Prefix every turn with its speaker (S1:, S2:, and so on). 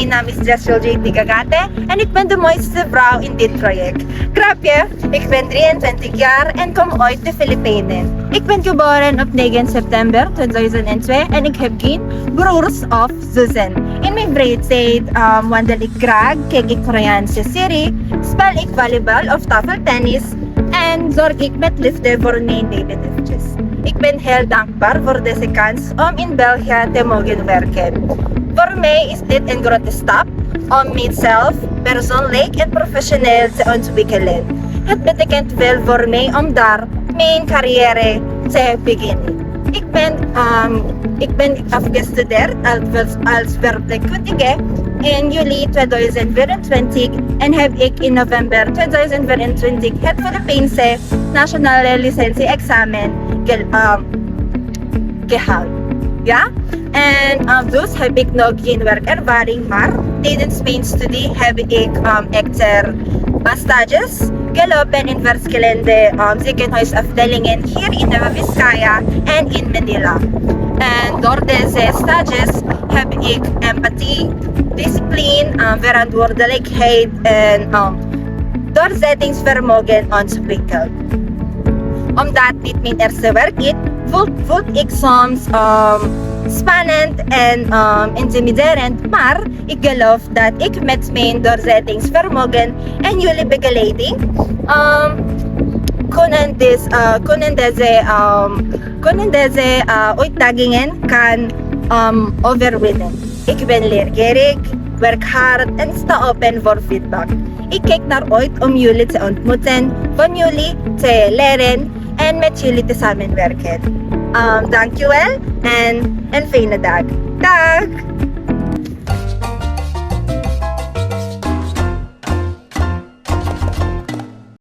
S1: mijn naam is Jessel J. Gagate en ik ben de mooiste vrouw in dit project. Grapje, ik ben 23 jaar en kom uit de Filipijnen. Ik ben geboren op 9 september 2002 en ik heb geen broers of zussen. In mijn vrije tijd wandel ik graag, kijk ik Koreaanse serie, speel ik volleybal of tafeltennis en zorg ik met liefde voor mijn medeliefjes. Ik ben heel dankbaar voor deze kans om in België te mogen werken. Voor mij is dit een grote stap om mijzelf persoonlijk en professioneel te ontwikkelen. Het betekent veel voor mij om daar mijn carrière te beginnen. Ik ben afgestudeerd als verpleegkundige in juli 2024 en heb ik in november 2024 het Filipijnse nationale licentie-examen gehaald. Ja? En dus heb ik nog geen werkervaring, maar tijdens mijn studie heb ik echter stages gelopen in verschillende ziekenhuisafdelingen hier in Nueva Vizcaya en in Manila. En door deze stages heb ik empathie, discipline, verantwoordelijkheid en doorzettingsvermogen ontwikkeld. Omdat dit mijn eerste werk is, voelt ik soms spannend en intimiderend, maar ik geloof dat ik met mijn doorzettingsvermogen en jullie begeleiding kunnen deze uitdagingen kan overwinnen. Ik ben leergierig, werk hard en sta open voor feedback. Ik kijk naar uit om jullie te ontmoeten, van jullie te leren en met jullie te samenwerken. Dankjewel en een fijne dag. Dag!